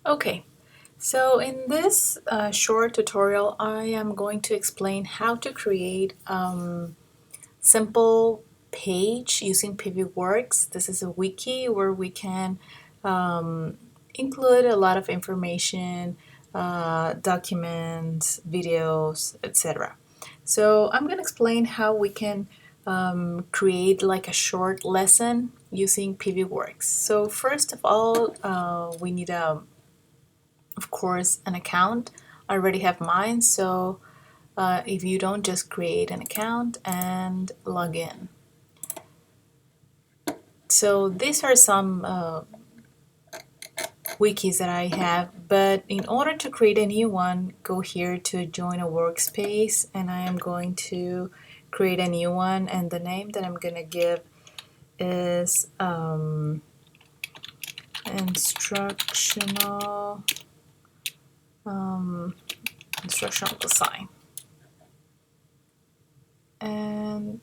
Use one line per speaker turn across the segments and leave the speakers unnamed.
Okay, so in this short tutorial, I am going to explain how to create simple page using PBWorks. This is a wiki where we can include a lot of information, documents, videos, etc. So I'm going to explain how we can create like a short lesson using PBWorks. So first of all, we need of course, an account. I already have mine, so if you don't, just create an account and log in. So these are some wikis that I have, but in order to create a new one, go here to join a workspace, and I am going to create a new one, and the name that I'm going to give is instructional instructional design. And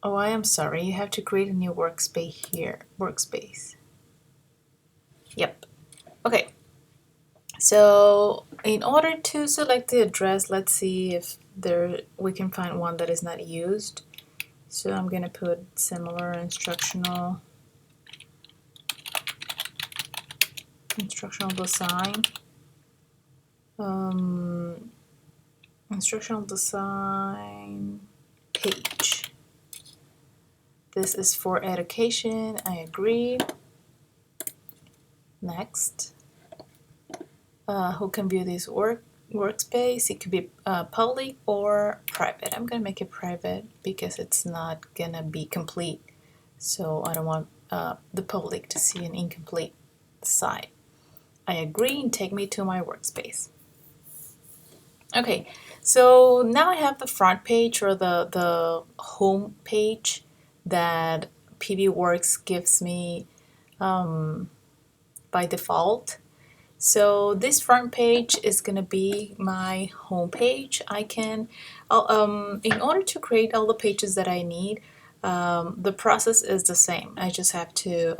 oh, I am sorry, you have to create a new workspace here. Workspace. Yep. Okay. So in order to select the address, let's see if we can find one that is not used. So I'm gonna put similar instructional design. Instructional design page. This is for education. I agree. Next. Who can view this workspace? It could be public or private. I'm gonna make it private because it's not gonna be complete. So I don't want the public to see an incomplete site. I agree, and take me to my workspace. Okay, so now I have the front page or the home page that PBWorks gives me by default. So this front page is going to be my home page. In order to create all the pages that I need, the process is the same. I just have to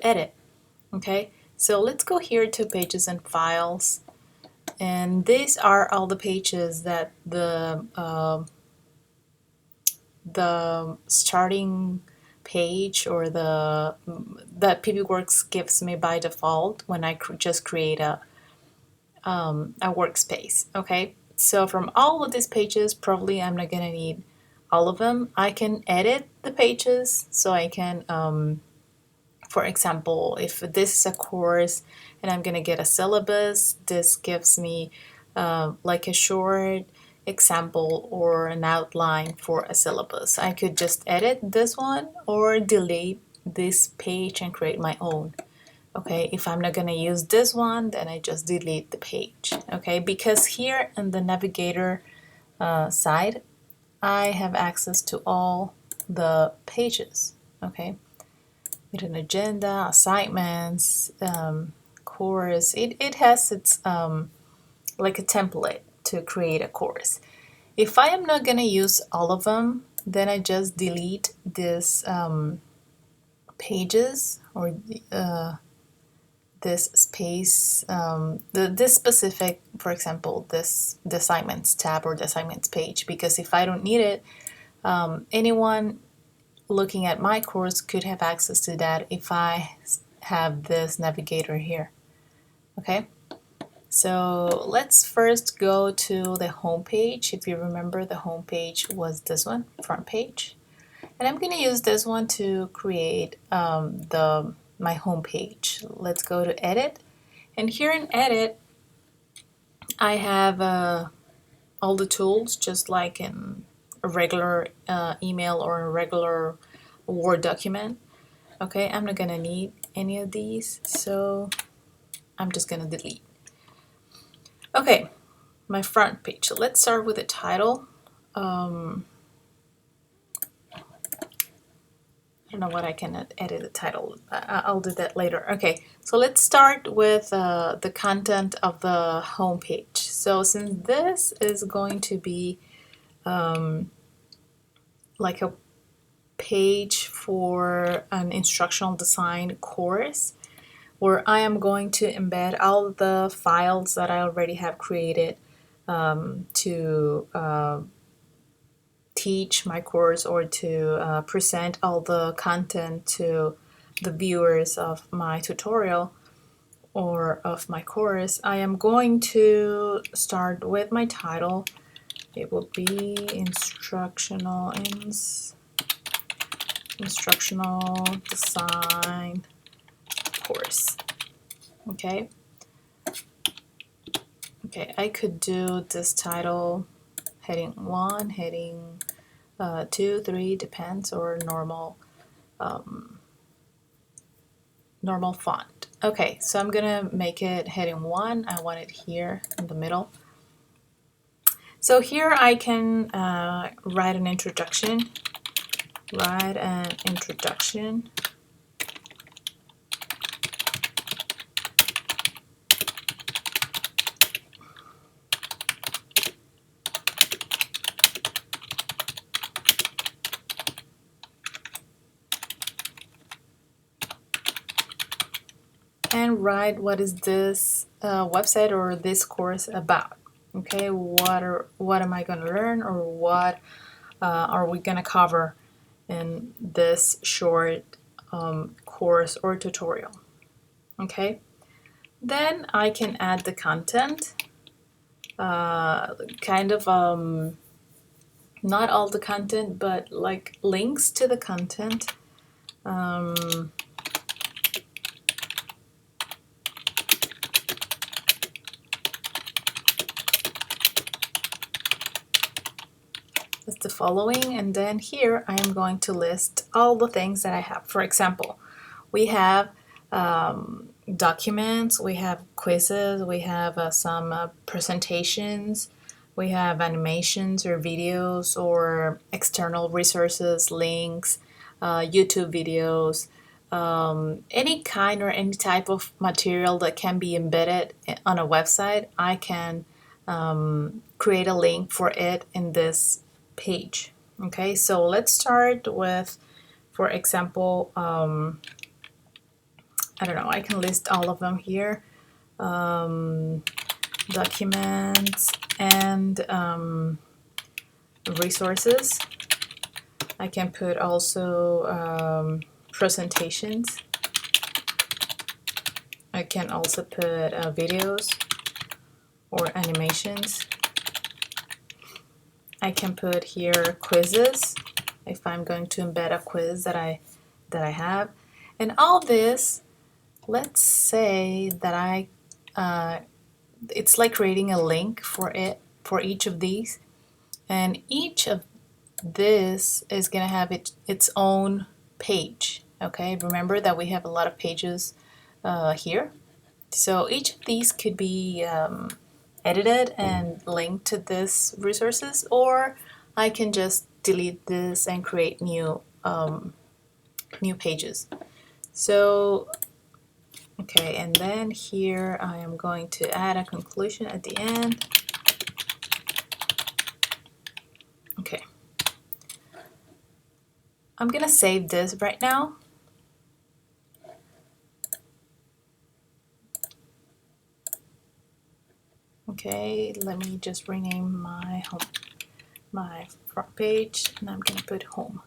edit. Okay, so let's go here to Pages and Files, and these are all the pages that the starting page or that PBWorks gives me by default when I just create a workspace. Okay, so from all of these pages, probably I'm not gonna need all of them. I can edit the pages, so I can for example, if this is a course and I'm gonna get a syllabus, this gives me like a short example or an outline for a syllabus. I could just edit this one or delete this page and create my own. Okay, if I'm not gonna use this one, then I just delete the page. Okay, because here in the navigator side, I have access to all the pages. Okay, with an agenda, assignments, course. It has its like a template to create a course. If I am not gonna use all of them, then I just delete this pages or this space, this specific, for example, this the assignments tab or the assignments page, because if I don't need it, anyone looking at my course could have access to that if I have this navigator here. Okay, so let's first go to the home page. If you remember, the home page was this one, front page, and I'm going to use this one to create my home page. Let's go to edit, and here in edit I have all the tools just like in a regular email or a regular Word document. Okay, I'm not gonna need any of these, so I'm just gonna delete. Okay, my front page. So let's start with the title. I don't know what I can edit the title. I'll do that later. Okay, so let's start with the content of the home page. So since this is going to be like a page for an instructional design course, where I am going to embed all the files that I already have created to teach my course or to present all the content to the viewers of my tutorial or of my course. I am going to start with my title. It will be instructional design course. Okay. Okay, I could do this title heading 1, heading 2, 3, depends, or normal font. Okay, so I'm gonna make it heading 1. I want it here in the middle. So here I can write an introduction. And write what is this website or this course about. Okay, what am I going to learn, or what are we going to cover in this short course or tutorial? Okay, then I can add the content, kind of not all the content, but like links to the content. Is the following, and then here I am going to list all the things that I have. For example, we have documents, we have quizzes, we have some presentations, we have animations or videos or external resources, links, YouTube videos, any kind or any type of material that can be embedded on a website. I can create a link for it in this page. Okay, so let's start with, for example, I don't know, I can list all of them here. Documents and resources. I can put also presentations. I can also put videos or animations. I can put here quizzes if I'm going to embed a quiz that I have. And all this, let's say that it's like creating a link for each of these, and each of this is going to have its own page. Okay, remember that we have a lot of pages here, so each of these could be edited and linked to this resources, or I can just delete this and create new pages. So okay, and then here I am going to add a conclusion at the end. Okay, I'm gonna save this right now. Okay, let me just rename my front page, and I'm gonna put home.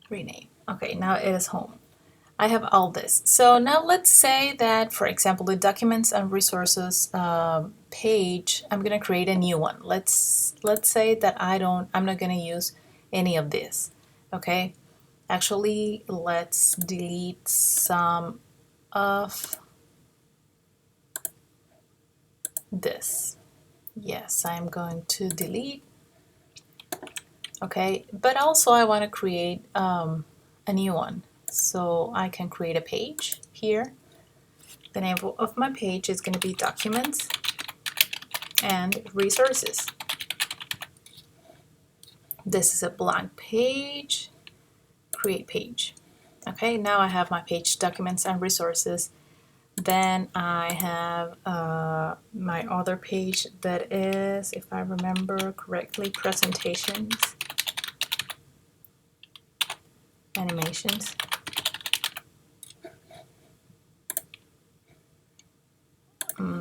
Rename. Okay, now it is home. I have all this. So now let's say that, for example, the documents and resources page, I'm gonna create a new one. Let's say that I'm not gonna use any of this. Okay, actually, let's delete some of this. Yes, I'm going to delete. Okay, but also I want to create a new one. So I can create a page here. The name of my page is going to be documents and resources. This is a blank page. Create page. Okay, now I have my page, documents and resources. Then I have my other page that is, if I remember correctly, presentations, animations.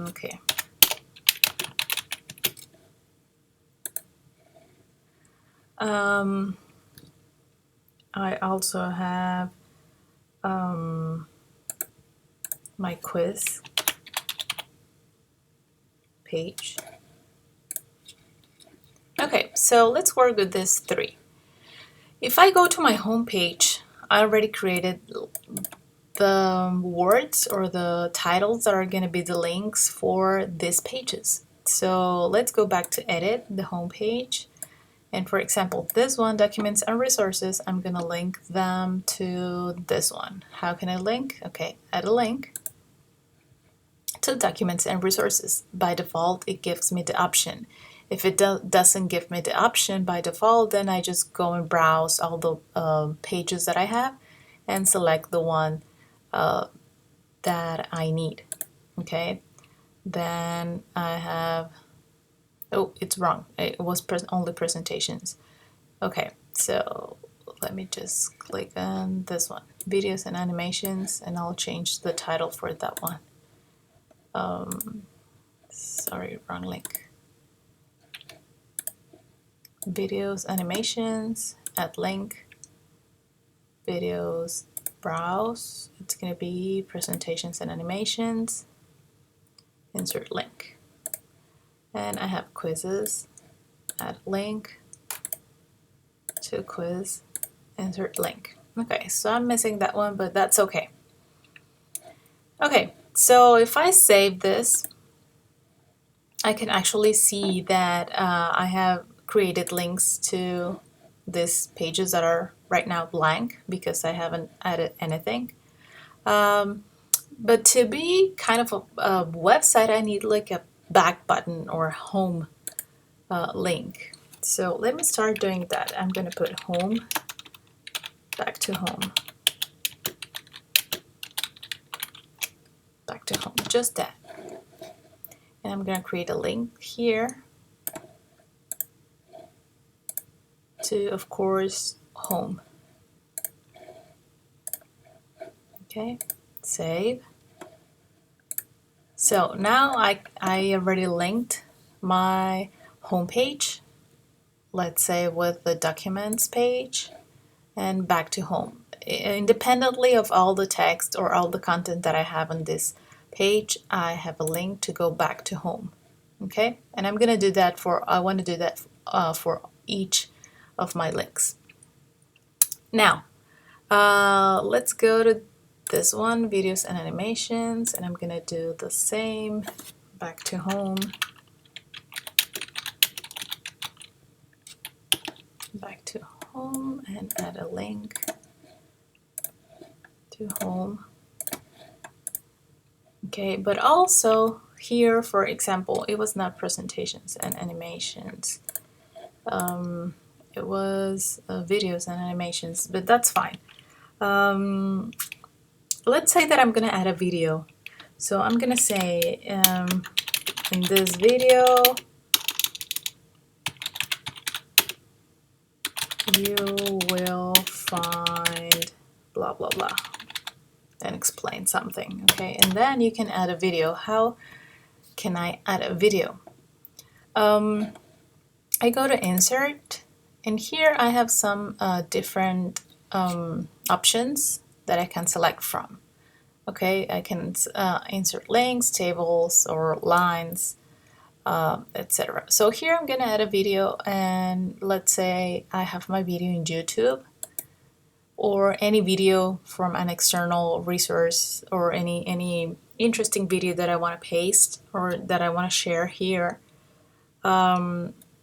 Okay. I also have my quiz page. Okay, so let's work with this 3. If I go to my home page, I already created the words or the titles that are going to be the links for these pages. So let's go back to edit the home page. And for example, this one, documents and resources, I'm going to link them to this one. How can I link? Okay, add a link to documents and resources. By default, it gives me the option. If it doesn't give me the option by default, then I just go and browse all the pages that I have and select the one that I need. Okay, then I have, oh, it's wrong. It was only presentations. Okay, so let me just click on this one, videos and animations, and I'll change the title for that one. Sorry, wrong link. Videos, animations, add link, videos, browse. It's going to be presentations and animations, insert link. And I have quizzes, add link to quiz, insert link. Okay, so I'm missing that one, but that's okay. Okay, so if I save this, I can actually see that I have created links to these pages that are right now blank because I haven't added anything. But to be kind of a website, I need like a back button or home link. So let me start doing that. I'm going to put home, back to home, back to home, just that. And I'm going to create a link here to, of course, home. Okay, save. So now I already linked my home page, let's say with the documents page, and back to home. Independently of all the text or all the content that I have on this page, I have a link to go back to home. Okay, and I'm gonna do that I want to do that for each of my links. Now, let's go to this one, videos and animations, and I'm gonna do the same, back to home, back to home, and add a link to home. Okay, but also here, for example, it was not presentations and animations. It was videos and animations, but that's fine. Let's say that I'm gonna add a video. So I'm gonna say in this video, you will find blah, blah, blah, and explain something, okay? And then you can add a video. How can I add a video? I go to insert, and here I have some different options that I can select from. Okay, I can insert links, tables, or lines, etc. So here I'm gonna add a video, and let's say I have my video in YouTube or any video from an external resource or any interesting video that I want to paste or that I want to share here.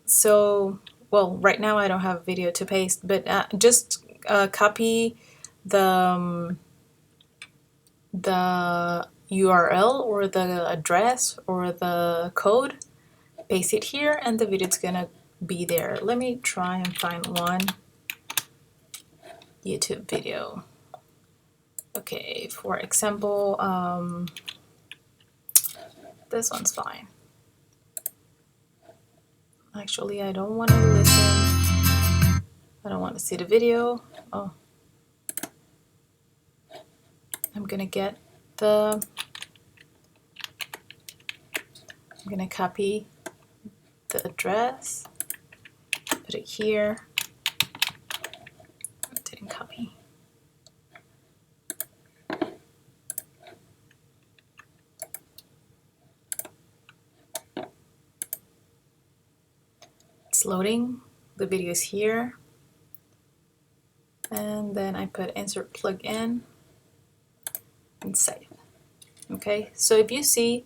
So, well, right now I don't have a video to paste, but just copy the URL or the address or the code, paste it here, and the video is gonna be there. Let me try and find one YouTube video. Okay, for example, this one's fine. Actually, I don't want to listen. I don't want to see the video. Oh, I'm gonna get the I'm going to copy the address, put it here. Didn't copy. It's loading. The video is here. And then I put insert plugin and save. Okay, so if you see,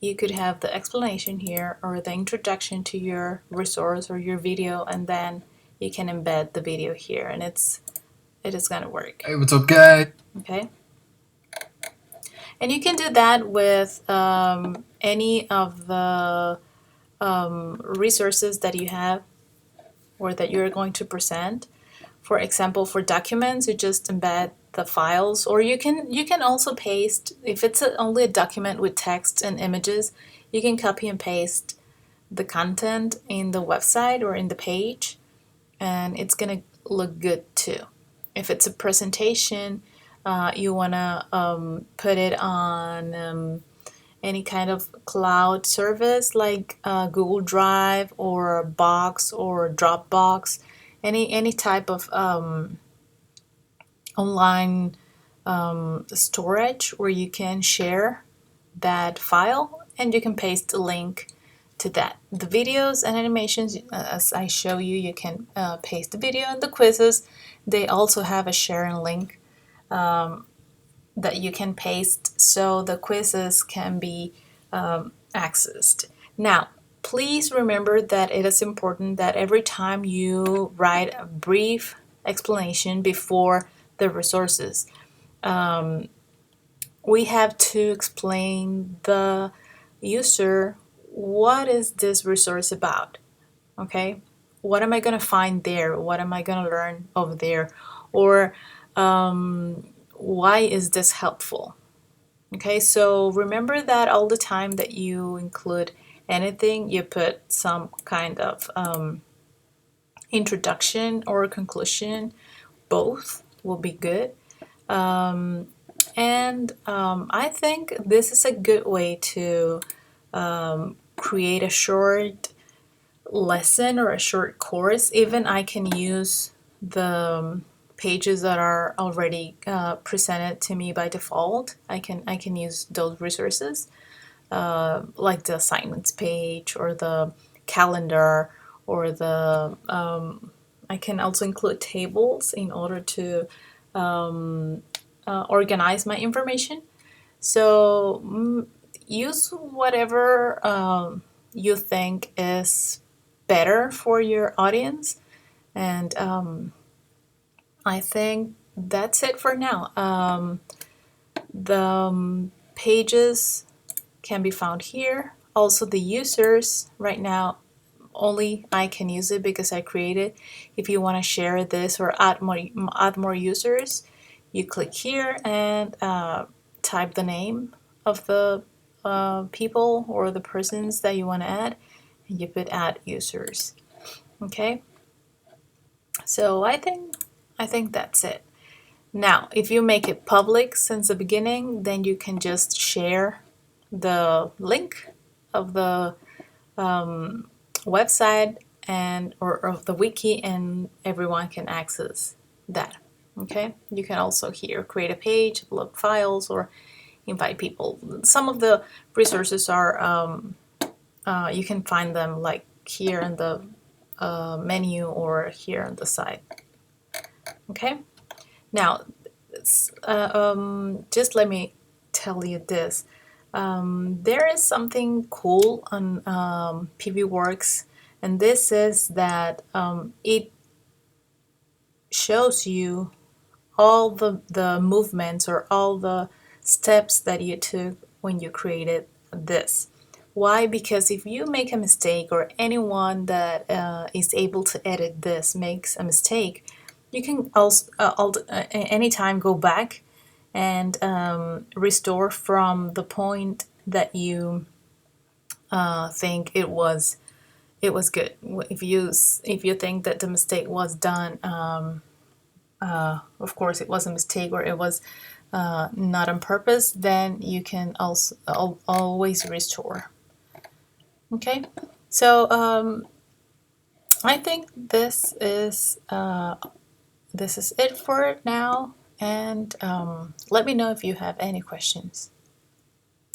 you could have the explanation here or the introduction to your resource or your video, and then you can embed the video here, and it is gonna work.
Hey, what's up, guys?
Okay, and you can do that with any of the resources that you have or that you're going to present. For example, for documents, you just embed the files, or you can also paste. If it's only a document with text and images, you can copy and paste the content in the website or in the page, and it's gonna look good too. If it's a presentation, you wanna put it on any kind of cloud service like Google Drive or Box or Dropbox, any type of online storage where you can share that file, and you can paste a link to that. The videos and animations, as I show you, you can paste the video, and the quizzes, they also have a sharing link that you can paste, so the quizzes can be accessed. Now, please remember that it is important that every time you write a brief explanation before the resources, we have to explain the user what is this resource about. Okay, what am I going to find there? What am I going to learn over there? Or why is this helpful? Okay, so remember that all the time that you include anything, you put some kind of introduction or conclusion. Both will be good. I think this is a good way to create a short lesson or a short course. Even I can use the pages that are already presented to me by default. I can use those resources, like the assignments page or the calendar, or the I can also include tables in order to organize my information. So use whatever you think is better for your audience, and I think that's it for now. The pages can be found here. Also, the users right now, only I can use it because I created. If you want to share this or add more users, you click here and type the name of the people or the persons that you want to add, and you put add users. Okay, so I think that's it. Now, if you make it public since the beginning, then you can just share the link of the website or of the wiki, and everyone can access that. Okay, you can also here create a page, upload files, or invite people. Some of the resources are you can find them like here in the menu or here on the side. Okay, now just let me tell you this. There is something cool on PBWorks, and this is that it shows you all the movements or all the steps that you took when you created this. Why? Because if you make a mistake, or anyone that is able to edit this makes a mistake, you can also anytime go back and restore from the point that you think it was good. If you think that the mistake was done, of course it was a mistake, or it was not on purpose, then you can also always restore. Okay, so I think this is it for now, and let me know if you have any questions.